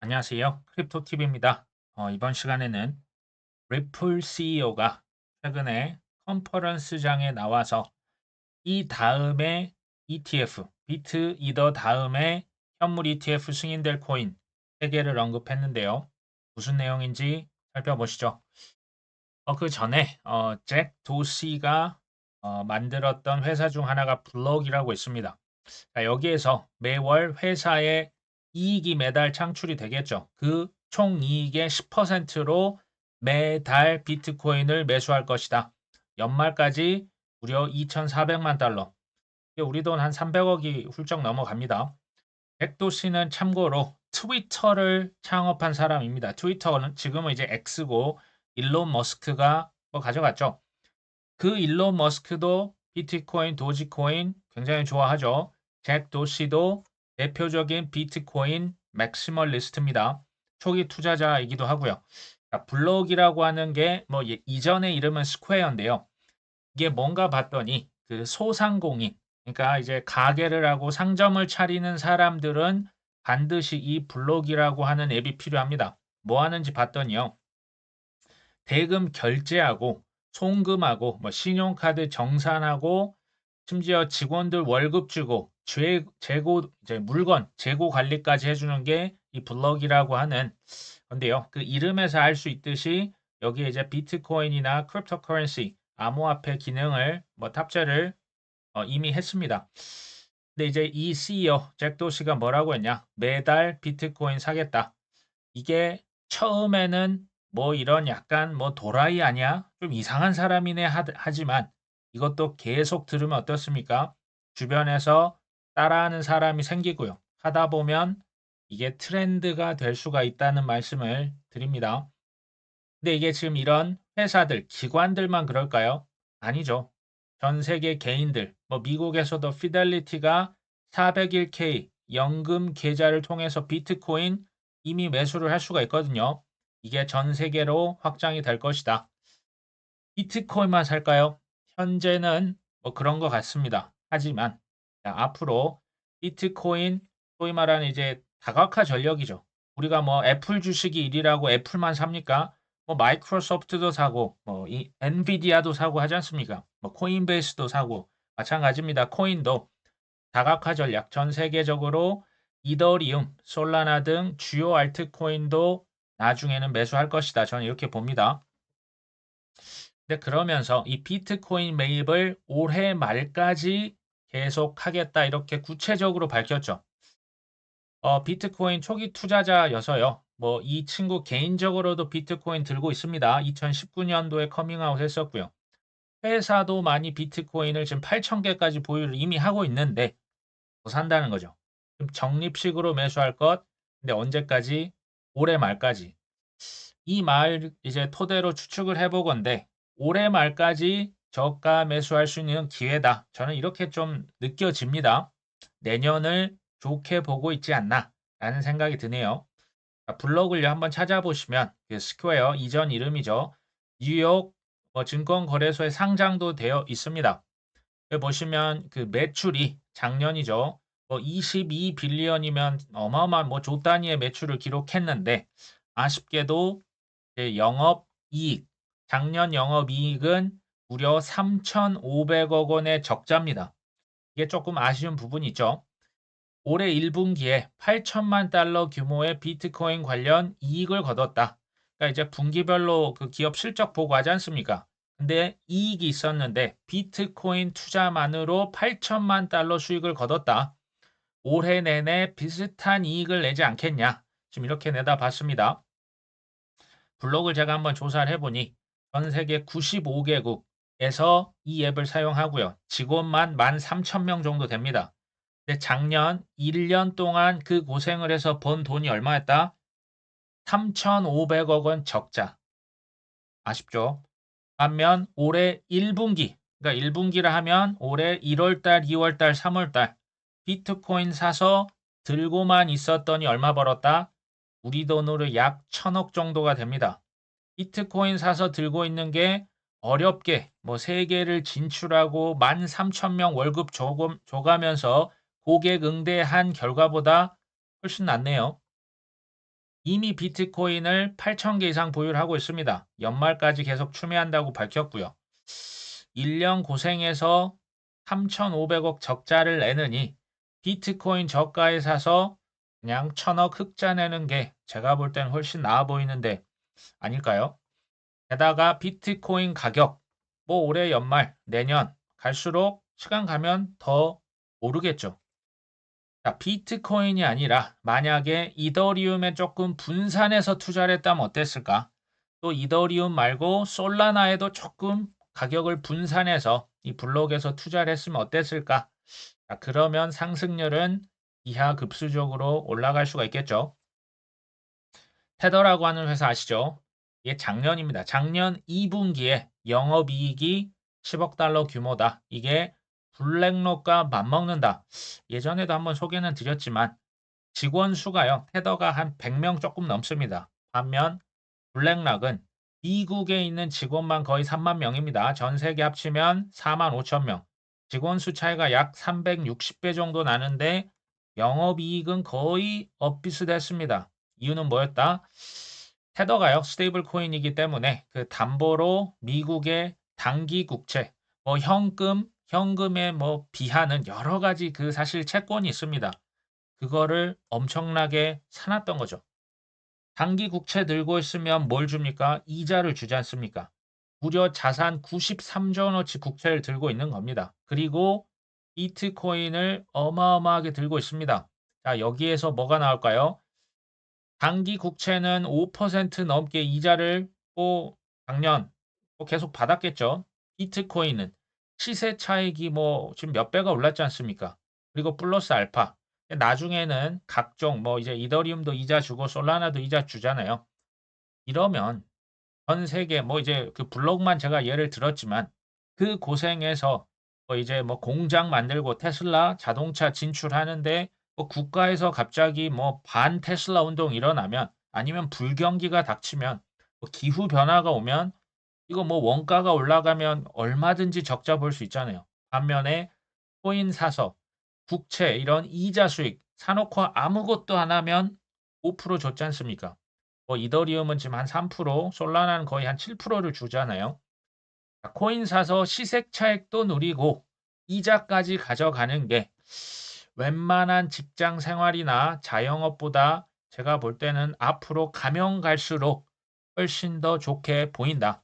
안녕하세요. 크립토TV입니다. 이번 시간에는 리플 CEO가 최근에 컨퍼런스장에 나와서 이 다음에 ETF, 비트 이더 다음에 현물 ETF 승인될 코인 3개를 언급했는데요. 무슨 내용인지 살펴보시죠. 그 전에 잭 도시가 만들었던 회사 중 하나가 블럭이라고 있습니다. 자, 여기에서 매월 회사의 이익이 매달 창출이 되겠죠. 그 총 이익의 10%로 매달 비트코인을 매수할 것이다. 연말까지 무려 2,400만 달러. 우리 돈 한 300억이 훌쩍 넘어갑니다. 백도 씨는 참고로 트위터를 창업한 사람입니다. 트위터는 지금은 이제 X고 일론 머스크가 가져갔죠. 그 일론 머스크도 비트코인, 도지코인 굉장히 좋아하죠. 잭 도시도 대표적인 비트코인 맥시멀리스트입니다. 초기 투자자이기도 하고요. 자, 블록이라고 하는 게 이전의 이름은 스퀘어인데요. 이게 뭔가 봤더니 그 소상공인, 그러니까 이제 가게를 하고 상점을 차리는 사람들은 반드시 이 블록이라고 하는 앱이 필요합니다. 뭐 하는지 봤더니요. 대금 결제하고 송금하고 신용카드 정산하고 심지어 직원들 월급 주고 재고 이제 물건 재고 관리까지 해주는 게 이 블럭이라고 하는 건데요. 그 이름에서 알 수 있듯이 여기에 이제 비트코인이나 크립토커런시 암호화폐 기능을 탑재를 이미 했습니다. 근데 이제 이 CEO 잭 도시가 뭐라고 했냐? 매달 비트코인 사겠다. 이게 처음에는 이런 약간 도라이 아니야? 좀 이상한 사람이네 하지만 이것도 계속 들으면 어떻습니까? 주변에서 따라하는 사람이 생기고요. 하다 보면 이게 트렌드가 될 수가 있다는 말씀을 드립니다. 근데 이게 지금 이런 회사들, 기관들만 그럴까요? 아니죠. 전 세계 개인들, 미국에서도 피델리티가 401k 연금 계좌를 통해서 비트코인 이미 매수를 할 수가 있거든요. 이게 전 세계로 확장이 될 것이다. 비트코인만 살까요? 현재는 그런 것 같습니다. 하지만 자, 앞으로 비트코인 소위 말하는 이제 다각화 전략이죠. 우리가 애플 주식이 1위라고 애플만 삽니까? 마이크로소프트도 사고 이 엔비디아도 사고 하지 않습니까? 코인베이스도 사고 마찬가지입니다. 코인도 다각화 전략 전 세계적으로 이더리움, 솔라나 등 주요 알트코인도 나중에는 매수할 것이다. 저는 이렇게 봅니다. 근데 그러면서 이 비트코인 매입을 올해 말까지 계속하겠다 이렇게 구체적으로 밝혔죠. 비트코인 초기 투자자여서요. 이 친구 개인적으로도 비트코인 들고 있습니다. 2019년도에 커밍아웃 했었고요. 회사도 많이 비트코인을 지금 8,000개까지 보유를 이미 하고 있는데 더 산다는 거죠. 좀 적립식으로 매수할 것. 근데 언제까지? 올해 말까지. 이 말 이제 토대로 추측을 해보건데 올해 말까지 저가 매수할 수 있는 기회다. 저는 이렇게 좀 느껴집니다. 내년을 좋게 보고 있지 않나 라는 생각이 드네요. 블로그를 한번 찾아보시면 그 스퀘어 이전 이름이죠. 뉴욕 증권거래소에 상장도 되어 있습니다. 여기 보시면 그 매출이 작년이죠. 22빌리언이면 어마어마한 조 단위의 매출을 기록했는데 아쉽게도 영업이익, 작년 영업이익은 무려 3,500억 원의 적자입니다. 이게 조금 아쉬운 부분이 있죠. 올해 1분기에 8천만 달러 규모의 비트코인 관련 이익을 거뒀다. 그러니까 이제 분기별로 그 기업 실적 보고하지 않습니까? 근데 이익이 있었는데 비트코인 투자만으로 8천만 달러 수익을 거뒀다. 올해 내내 비슷한 이익을 내지 않겠냐? 지금 이렇게 내다봤습니다. 블록을 제가 한번 조사를 해보니 전 세계 95개국에서 이 앱을 사용하고요. 직원만 13,000명 정도 됩니다. 근데 작년 1년 동안 그 고생을 해서 번 돈이 얼마였다? 3,500억 원 적자. 아쉽죠? 반면 올해 1분기, 그러니까 1분기라 하면 올해 1월달, 2월달, 3월달 비트코인 사서 들고만 있었더니 얼마 벌었다? 우리 돈으로 약 1,000억 정도가 됩니다. 비트코인 사서 들고 있는 게 어렵게 세계를 진출하고 13,000명 월급 줘가면서 고객 응대한 결과보다 훨씬 낫네요. 이미 비트코인을 8,000개 이상 보유를 하고 있습니다. 연말까지 계속 추매한다고 밝혔고요. 1년 고생해서 3,500억 적자를 내느니 비트코인 저가에 사서 그냥 1,000억 흑자 내는 게 제가 볼 땐 훨씬 나아 보이는데 아닐까요? 게다가 비트코인 가격 뭐 올해 연말, 내년 갈수록 시간 가면 더 오르겠죠. 자, 비트코인이 아니라 만약에 이더리움에 조금 분산해서 투자를 했다면 어땠을까? 또 이더리움 말고 솔라나에도 조금 가격을 분산해서 이 블록에서 투자를 했으면 어땠을까? 자, 그러면 상승률은 기하급수적으로 올라갈 수가 있겠죠. 테더라고 하는 회사 아시죠? 이게 작년입니다. 작년 2분기에 영업이익이 10억 달러 규모다. 이게 블랙록과 맞먹는다. 예전에도 한번 소개는 드렸지만 직원 수가요. 테더가 한 100명 조금 넘습니다. 반면 블랙락은 미국에 있는 직원만 거의 3만 명입니다. 전 세계 합치면 4만 5천 명. 직원 수 차이가 약 360배 정도 나는데 영업이익은 거의 엇비슷했습니다. 이유는 뭐였다? 테더가요. 스테이블 코인이기 때문에 그 담보로 미국의 단기 국채, 뭐 현금에 뭐 비하는 여러 가지 그 사실 채권이 있습니다. 그거를 엄청나게 사놨던 거죠. 단기 국채 들고 있으면 뭘 줍니까? 이자를 주지 않습니까? 무려 자산 93조 원어치 국채를 들고 있는 겁니다. 그리고 비트코인을 어마어마하게 들고 있습니다. 자, 여기에서 뭐가 나올까요? 단기 국채는 5% 넘게 이자를 작년 계속 받았겠죠. 비트코인은 시세 차익이 뭐 지금 몇 배가 올랐지 않습니까? 그리고 플러스 알파. 나중에는 각종 뭐 이제 이더리움도 이자 주고 솔라나도 이자 주잖아요. 이러면 전 세계 뭐 이제 그 블록만 제가 예를 들었지만 그 고생해서 뭐 이제 뭐 공장 만들고 테슬라 자동차 진출하는데 뭐 국가에서 갑자기 뭐 반 테슬라 운동 일어나면 아니면 불경기가 닥치면 뭐 기후 변화가 오면 이거 뭐 원가가 올라가면 얼마든지 적자 볼 수 있잖아요. 반면에 코인 사서 국채 이런 이자 수익 사놓고 아무것도 안 하면 5% 줬지 않습니까? 뭐 이더리움은 지금 한 3%, 솔라나는 거의 한 7%를 주잖아요. 코인 사서 시색 차익도 누리고 이자까지 가져가는 게 웬만한 직장 생활이나 자영업보다 제가 볼 때는 앞으로 가면 갈수록 훨씬 더 좋게 보인다.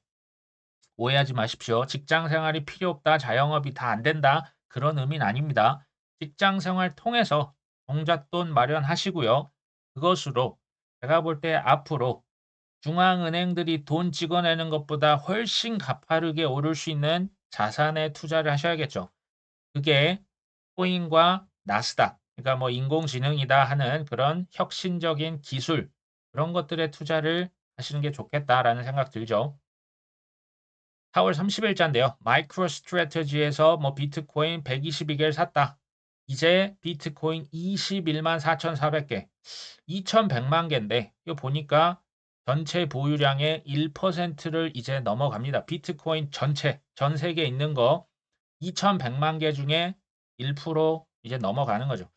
오해하지 마십시오. 직장 생활이 필요 없다, 자영업이 다 안 된다. 그런 의미는 아닙니다. 직장 생활 통해서 종잣돈 마련하시고요. 그것으로 제가 볼 때 앞으로 중앙은행들이 돈 찍어내는 것보다 훨씬 가파르게 오를 수 있는 자산에 투자를 하셔야겠죠. 그게 코인과 나스닥, 그러니까 뭐 인공지능이다 하는 그런 혁신적인 기술, 그런 것들에 투자를 하시는 게 좋겠다라는 생각 들죠. 4월 30일자인데요. 마이크로 스트래테지에서 뭐 비트코인 122개를 샀다. 이제 비트코인 21만 4,400개, 2,100만 개인데 이거 보니까 전체 보유량의 1%를 이제 넘어갑니다. 비트코인 전체, 전 세계에 있는 거 2,100만 개 중에 1% 이제 넘어가는 거죠.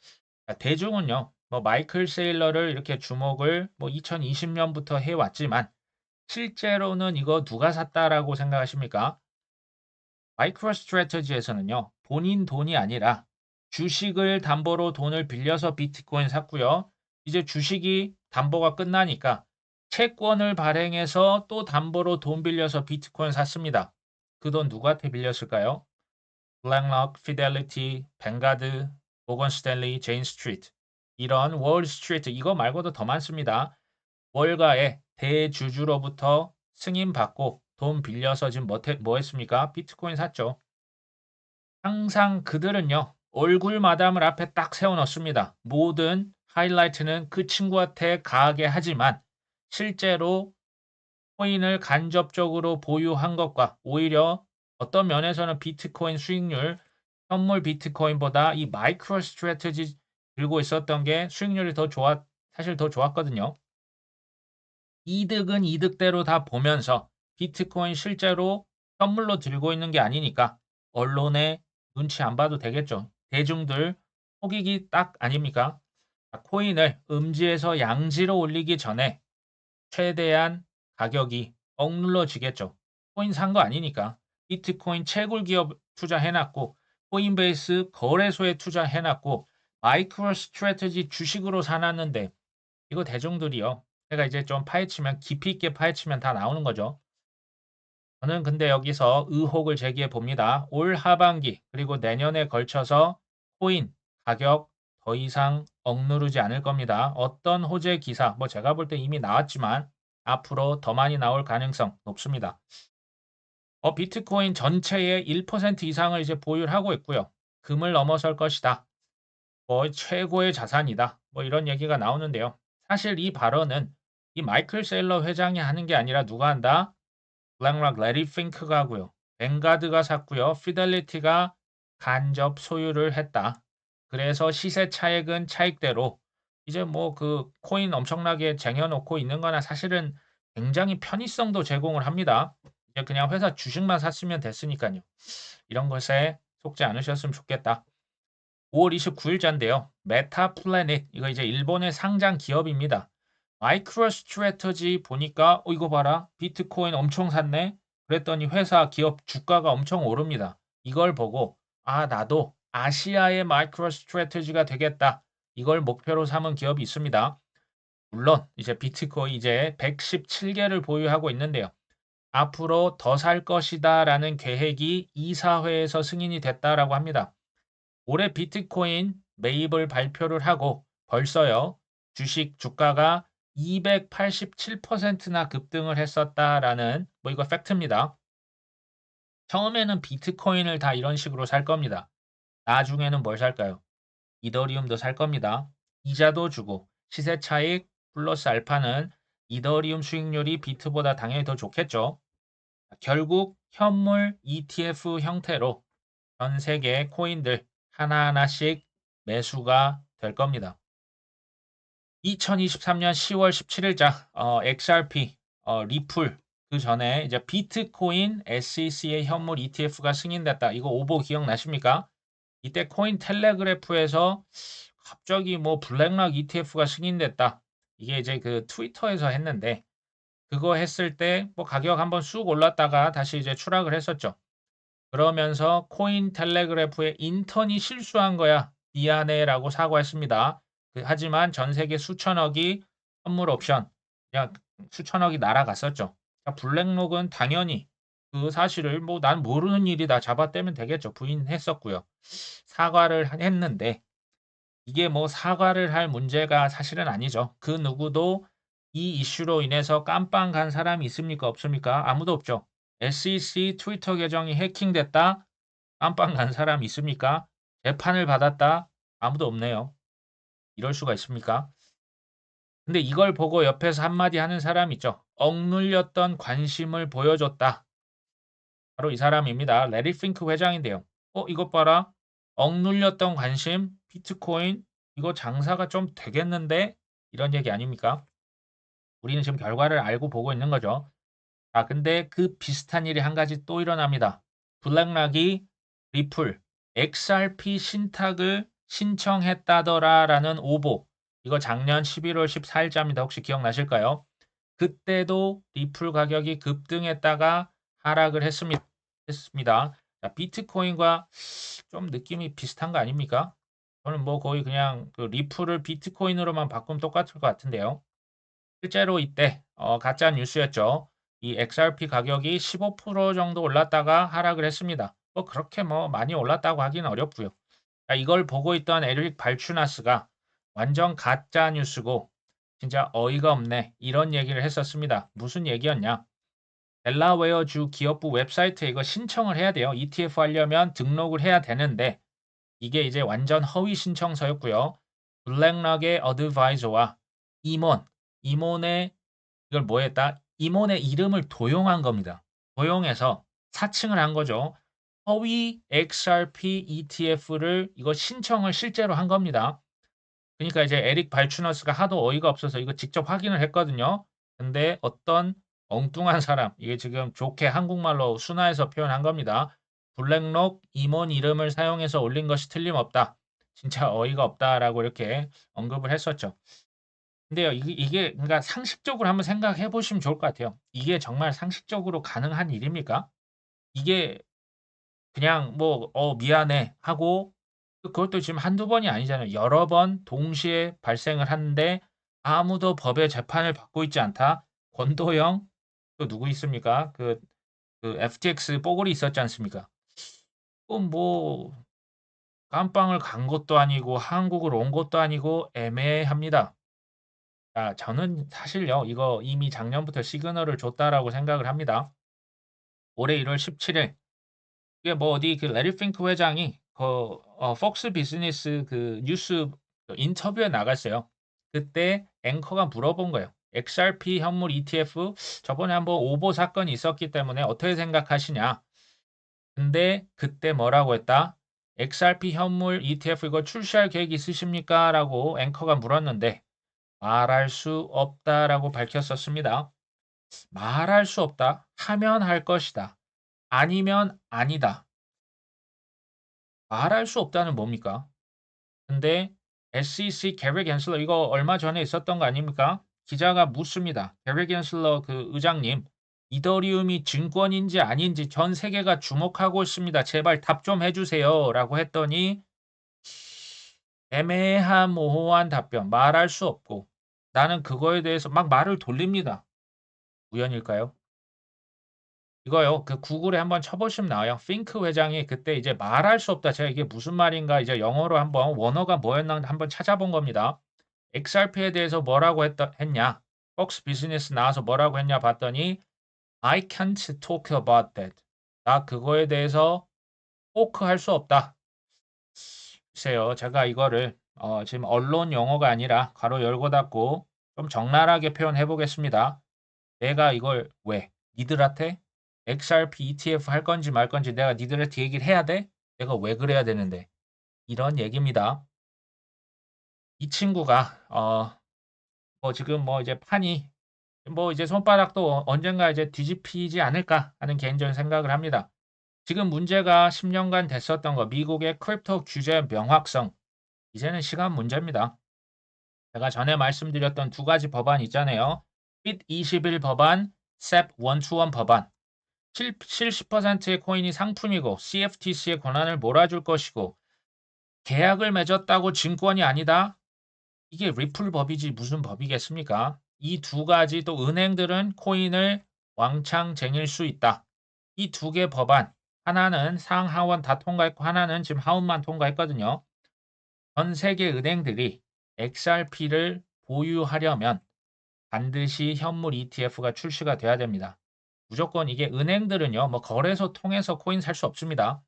대중은요, 뭐 마이클 세일러를 이렇게 주목을 뭐 2020년부터 해왔지만 실제로는 이거 누가 샀다라고 생각하십니까? 마이크로 스트래테지에서는요. 본인 돈이 아니라 주식을 담보로 돈을 빌려서 비트코인 샀고요. 이제 주식이 담보가 끝나니까 채권을 발행해서 또 담보로 돈 빌려서 비트코인 샀습니다. 그 돈 누구한테 빌렸을까요? 블랙록, 피델리티, 뱅가드, 모건 스탠리, 제인 스트리트 이런 월 스트리트 이거 말고도 더 많습니다. 월가의 대주주로부터 승인받고 돈 빌려서 지금 뭐 했습니까? 비트코인 샀죠. 항상 그들은요. 얼굴 마담을 앞에 딱 세워 놓습니다. 모든 하이라이트는 그 친구한테 가하게 하지만 실제로 코인을 간접적으로 보유한 것과 오히려 어떤 면에서는 비트코인 수익률, 현물 비트코인보다 이 마이크로 스트래티지 들고 있었던 게 수익률이 사실 더 좋았거든요. 이득은 이득대로 다 보면서 비트코인 실제로 선물로 들고 있는 게 아니니까 언론에 눈치 안 봐도 되겠죠. 대중들 속이기 딱 아닙니까? 코인을 음지에서 양지로 올리기 전에 최대한 가격이 억눌러지겠죠. 코인 산 거 아니니까. 비트코인 채굴 기업 투자해놨고 코인베이스 거래소에 투자해놨고 마이크로 스트래티지 주식으로 사놨는데 이거 대중들이요. 제가 이제 좀 파헤치면 깊이 있게 파헤치면 다 나오는 거죠. 저는 근데 여기서 의혹을 제기해 봅니다. 올 하반기 그리고 내년에 걸쳐서 코인 가격 더 이상 억누르지 않을 겁니다. 어떤 호재 기사, 뭐 제가 볼 때 이미 나왔지만 앞으로 더 많이 나올 가능성 높습니다. 비트코인 전체의 1% 이상을 이제 보유하고 있고요. 금을 넘어설 것이다. 최고의 자산이다. 뭐 이런 얘기가 나오는데요. 사실 이 발언은 이 마이클 세일러 회장이 하는 게 아니라 누가 한다? 블랙락 레리 핑크가 하고요. 뱅가드가 샀고요. 피델리티가 간접 소유를 했다. 그래서 시세 차익은 차익대로 이제 뭐 그 코인 엄청나게 쟁여놓고 있는 거나 사실은 굉장히 편의성도 제공을 합니다. 이제 그냥 회사 주식만 샀으면 됐으니까요. 이런 것에 속지 않으셨으면 좋겠다. 5월 29일자인데요. 메타 플래닛 이거 이제 일본의 상장 기업입니다. 마이크로 스트래터지 보니까 이거 봐라. 비트코인 엄청 샀네. 그랬더니 회사 기업 주가가 엄청 오릅니다. 이걸 보고 나도 아시아의 마이크로 스트래터지가 되겠다. 이걸 목표로 삼은 기업이 있습니다. 물론 이제 비트코인 이제 117개를 보유하고 있는데요. 앞으로 더 살 것이다라는 계획이 이사회에서 승인이 됐다라고 합니다. 올해 비트코인 매입을 발표를 하고 벌써요. 주식 주가가 287%나 급등을 했었다라는 뭐 이거 팩트입니다. 처음에는 비트코인을 다 이런 식으로 살 겁니다. 나중에는 뭘 살까요? 이더리움도 살 겁니다. 이자도 주고 시세 차익 플러스 알파는 이더리움 수익률이 비트보다 당연히 더 좋겠죠. 결국 현물 ETF 형태로 전 세계 코인들 하나하나씩 매수가 될 겁니다. 2023년 10월 17일자 XRP 리플 그 전에 이제 비트코인 SEC의 현물 ETF가 승인됐다. 이거 오보 기억나십니까? 이때 코인 텔레그래프에서 갑자기 뭐 블랙락 ETF가 승인됐다. 이게 이제 그 트위터에서 했는데 그거 했을 때 뭐 가격 한번 쑥 올랐다가 다시 이제 추락을 했었죠. 그러면서 코인 텔레그래프의 인턴이 실수한 거야. 미안해라고 사과했습니다. 하지만 전 세계 수천억이 선물 옵션, 그냥 수천억이 날아갔었죠. 블랙록은 당연히 그 사실을 뭐 난 모르는 일이다 잡아떼면 되겠죠. 부인했었고요. 사과를 했는데 이게 뭐 사과를 할 문제가 사실은 아니죠. 그 누구도 이 이슈로 인해서 깜빵 간 사람이 있습니까? 없습니까? 아무도 없죠. SEC 트위터 계정이 해킹됐다? 깜빵 간 사람 있습니까? 재판을 받았다? 아무도 없네요. 이럴 수가 있습니까? 근데 이걸 보고 옆에서 한마디 하는 사람 있죠. 억눌렸던 관심을 보여줬다. 바로 이 사람입니다. 레리 핑크 회장인데요. 이것 봐라. 억눌렸던 관심, 비트코인, 이거 장사가 좀 되겠는데? 이런 얘기 아닙니까? 우리는 지금 결과를 알고 보고 있는 거죠. 근데 그 비슷한 일이 한 가지 또 일어납니다. 블랙락이 리플, XRP 신탁을 신청했다더라라는 오보. 이거 작년 11월 14일자입니다. 혹시 기억나실까요? 그때도 리플 가격이 급등했다가 하락을 했습니다. 자, 비트코인과 좀 느낌이 비슷한 거 아닙니까? 저는 뭐 거의 그냥 그 리플을 비트코인으로만 바꾸면 똑같을 것 같은데요. 실제로 이때 가짜 뉴스였죠. 이 XRP 가격이 15% 정도 올랐다가 하락을 했습니다. 뭐 그렇게 뭐 많이 올랐다고 하기는 어렵고요. 자, 이걸 보고 있던 에릭 발추나스가 완전 가짜 뉴스고 진짜 어이가 없네 이런 얘기를 했었습니다. 무슨 얘기였냐? 델라웨어 주 기업부 웹사이트에 이거 신청을 해야 돼요. ETF 하려면 등록을 해야 되는데 이게 이제 완전 허위 신청서였고요. 블랙락의 어드바이저와 임원의 이걸 뭐 했다? 임원의 이름을 도용한 겁니다. 도용해서 사칭을 한 거죠. 허위 XRP ETF를 이거 신청을 실제로 한 겁니다. 그러니까 이제 에릭 발추너스가 하도 어이가 없어서 이거 직접 확인을 했거든요. 근데 어떤 엉뚱한 사람, 이게 지금 좋게 한국말로 순화해서 표현한 겁니다. 블랙록 임원 이름을 사용해서 올린 것이 틀림없다. 진짜 어이가 없다라고 이렇게 언급을 했었죠. 근데요, 이게 그러니까 상식적으로 한번 생각해 보시면 좋을 것 같아요. 이게 정말 상식적으로 가능한 일입니까? 이게 그냥 뭐 미안해." 하고 그것도 지금 한두 번이 아니잖아요. 여러 번 동시에 발생을 하는데 아무도 법의 재판을 받고 있지 않다. 권도형 또 누구 있습니까? FTX 뽀글이 있었지 않습니까? 뭐 깜빵을 간 것도 아니고 한국을 온 것도 아니고 애매합니다. 저는 사실요, 이거 이미 작년부터 시그널을 줬다라고 생각을 합니다. 올해 1월 17일 이게 뭐 어디 레리 핑크 회장이 폭스 비즈니스 뉴스 인터뷰에 나갔어요. 그때 앵커가 물어본 거예요. XRP 현물 ETF 저번에 한번 오보 사건이 있었기 때문에 어떻게 생각하시냐? 근데 그때 뭐라고 했다? XRP 현물 ETF 이거 출시할 계획 있으십니까? 라고 앵커가 물었는데 말할 수 없다라고 밝혔었습니다. 말할 수 없다. 하면 할 것이다. 아니면 아니다. 말할 수 없다는 뭡니까? 근데 SEC 게리 갠슬러 이거 얼마 전에 있었던 거 아닙니까? 기자가 묻습니다. 게리 갠슬러 의장님, 이더리움이 증권인지 아닌지 전 세계가 주목하고 있습니다. 제발 답 좀 해주세요라고 했더니 애매한 모호한 답변, 말할 수 없고 나는 그거에 대해서 막 말을 돌립니다. 우연일까요? 이거요. 구글에 한번 쳐보시면 나와요. 핑크 회장이 그때 이제 말할 수 없다. 제가 이게 무슨 말인가 이제 영어로 한번 원어가 뭐였나 한번 찾아본 겁니다. XRP에 대해서 뭐라고 했냐? 폭스 비즈니스 나와서 뭐라고 했냐 봤더니 I can't talk about that. 나 그거에 대해서 토크할 수 없다. 글쎄요. 제가 이거를 지금 언론 용어가 아니라 괄호 열고 닫고 좀 적나라하게 표현해 보겠습니다. 내가 이걸 왜? 니들한테 XRP ETF 할 건지 말 건지 내가 니들한테 얘기를 해야 돼? 내가 왜 그래야 되는데? 이런 얘기입니다. 이 친구가 지금 이제 판이 이제 손바닥도 언젠가 이제 뒤집히지 않을까 하는 개인적인 생각을 합니다. 지금 문제가 10년간 됐었던 거 미국의 크립토 규제 명확성 이제는 시간 문제입니다. 제가 전에 말씀드렸던 두 가지 법안 있잖아요. 핏 21 법안, 셉 121 법안. 70%의 코인이 상품이고 CFTC의 권한을 몰아줄 것이고 계약을 맺었다고 증권이 아니다. 이게 리플 법이지 무슨 법이겠습니까? 이 두 가지 또 은행들은 코인을 왕창 쟁일 수 있다. 이 두 개 법안 하나는 상하원 다 통과했고 하나는 지금 하원만 통과했거든요. 전 세계 은행들이 XRP를 보유하려면 반드시 현물 ETF가 출시가 돼야 됩니다. 무조건 이게 은행들은요, 거래소 통해서 코인 살 수 없습니다.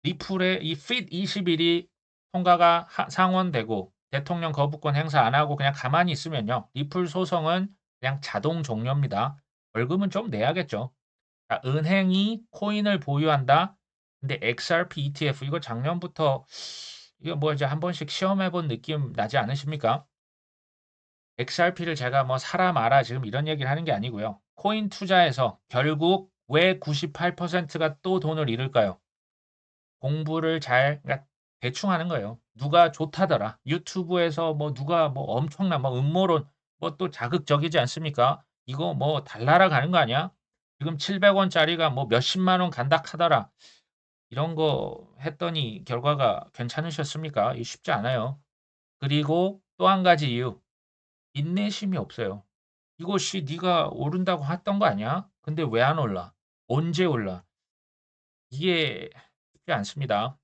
리플의 이 핏 21이 통과가 상원되고 대통령 거부권 행사 안 하고 그냥 가만히 있으면요. 리플 소송은 그냥 자동 종료입니다. 벌금은 좀 내야겠죠. 은행이 코인을 보유한다. 근데 XRP ETF 이거 작년부터 이거 이제 한 번씩 시험해 본 느낌 나지 않으십니까? XRP를 제가 사라 마라 지금 이런 얘기를 하는 게 아니고요. 코인 투자에서 결국 왜 98%가 또 돈을 잃을까요? 공부를 그러니까 대충 하는 거예요. 누가 좋다더라. 유튜브에서 누가 엄청난 음모론 또 자극적이지 않습니까? 이거 달나라 가는 거 아니야? 지금 700원짜리가 몇십만 원 간다 하더라. 이런 거 했더니 결과가 괜찮으셨습니까? 이 쉽지 않아요. 그리고 또 한 가지 이유. 인내심이 없어요. 이것이 네가 오른다고 했던 거 아니야? 근데 왜 안 올라? 언제 올라? 이게 쉽지 않습니다.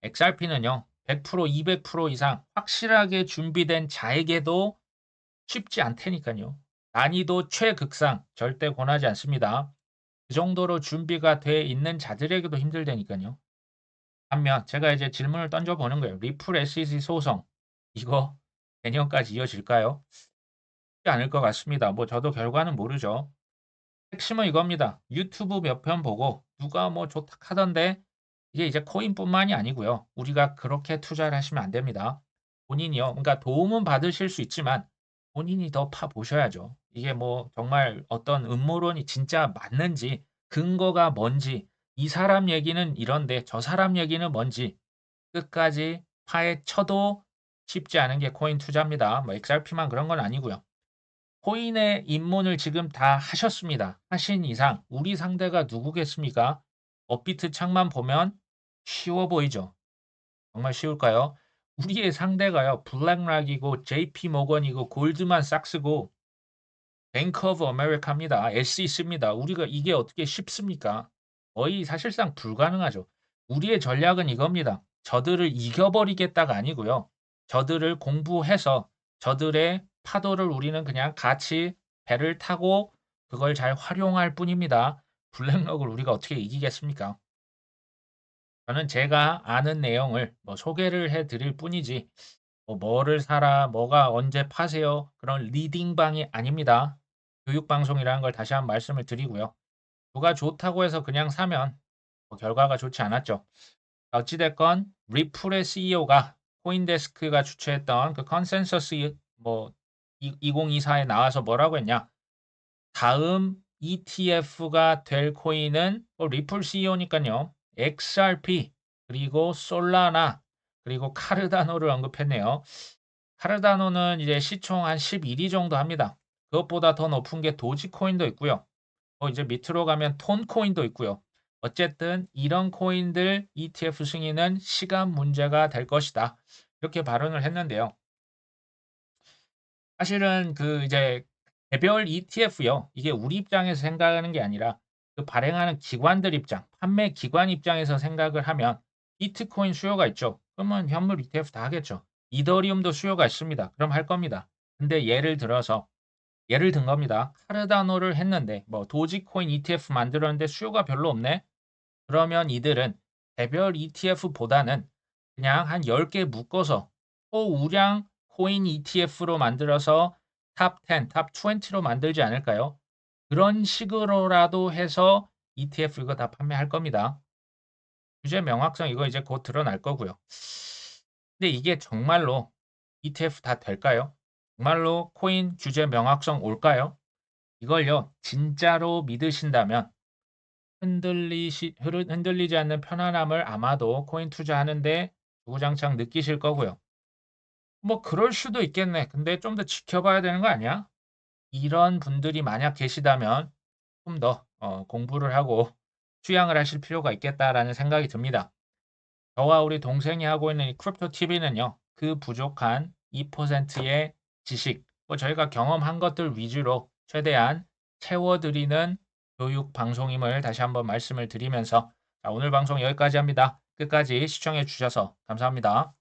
XRP는요. 100% 200% 이상 확실하게 준비된 자에게도 쉽지 않다니까요. 난이도 최극상 절대 권하지 않습니다. 그 정도로 준비가 돼 있는 자들에게도 힘들다니까요. 반면 제가 이제 질문을 던져보는 거예요. 리플 SEC 소송 이거 내년까지 이어질까요? 쉽지 않을 것 같습니다. 저도 결과는 모르죠. 핵심은 이겁니다. 유튜브 몇 편 보고 누가 좋다 하던데 이게 이제 코인뿐만이 아니고요. 우리가 그렇게 투자를 하시면 안 됩니다. 본인이요. 그러니까 도움은 받으실 수 있지만 본인이 더 파 보셔야죠. 이게 정말 어떤 음모론이 진짜 맞는지 근거가 뭔지 이 사람 얘기는 이런데 저 사람 얘기는 뭔지 끝까지 파헤쳐도 쉽지 않은 게 코인 투자입니다. 뭐 XRP만 그런 건 아니고요. 코인의 입문을 지금 다 하셨습니다. 하신 이상 우리 상대가 누구겠습니까? 업비트 창만 보면 쉬워 보이죠? 정말 쉬울까요? 우리의 상대가요. 블랙락이고 JP 모건이고 골드만삭스고 뱅크 오브 아메리카입니다. SEC입니다. 우리가 이게 어떻게 쉽습니까? 거의 사실상 불가능하죠. 우리의 전략은 이겁니다. 저들을 이겨버리겠다가 아니고요. 저들을 공부해서 저들의 파도를 우리는 그냥 같이 배를 타고 그걸 잘 활용할 뿐입니다. 블랙록을 우리가 어떻게 이기겠습니까? 저는 제가 아는 내용을 뭐 소개를 해 드릴 뿐이지 뭐를 사라, 뭐가 언제 파세요 그런 리딩방이 아닙니다. 교육방송이라는 걸 다시 한번 말씀을 드리고요. 누가 좋다고 해서 그냥 사면 결과가 좋지 않았죠. 어찌됐건 리플의 CEO가 코인데스크가 주최했던 그 컨센서스 뭐 2024에 나와서 뭐라고 했냐? 다음 ETF가 될 코인은 리플 CEO니까요. XRP 그리고 솔라나 그리고 카르다노를 언급했네요. 카르다노는 이제 시총 한 11위 정도 합니다. 그것보다 더 높은 게 도지코인도 있고요. 이제 밑으로 가면 톤코인도 있고요. 어쨌든 이런 코인들 ETF 승인은 시간 문제가 될 것이다. 이렇게 발언을 했는데요. 사실은 그 이제 개별 ETF요. 이게 우리 입장에서 생각하는 게 아니라 그 발행하는 기관들 입장, 판매 기관 입장에서 생각을 하면 비트코인 수요가 있죠. 그러면 현물 ETF 다 하겠죠. 이더리움도 수요가 있습니다. 그럼 할 겁니다. 근데 예를 든 겁니다. 카르다노를 했는데 뭐 도지코인 ETF 만들었는데 수요가 별로 없네. 그러면 이들은 개별 ETF보다는 그냥 한 10개 묶어서 소우량 코인 ETF로 만들어서 탑 10, 탑 20로 만들지 않을까요? 그런 식으로라도 해서 ETF 이거 다 판매할 겁니다. 규제 명확성 이거 이제 곧 드러날 거고요. 근데 이게 정말로 ETF 다 될까요? 정말로 코인 규제 명확성 올까요? 이걸요, 진짜로 믿으신다면 흔들리지 않는 편안함을 아마도 코인 투자하는데 주구장창 느끼실 거고요. 뭐 그럴 수도 있겠네. 근데 좀 더 지켜봐야 되는 거 아니야? 이런 분들이 만약 계시다면 좀 더 공부를 하고 투양을 하실 필요가 있겠다라는 생각이 듭니다. 저와 우리 동생이 하고 있는 이 크립토 TV는요. 그 부족한 2%의 지식, 뭐 저희가 경험한 것들 위주로 최대한 채워드리는 교육 방송임을 다시 한번 말씀을 드리면서 자, 오늘 방송 여기까지 합니다. 끝까지 시청해 주셔서 감사합니다.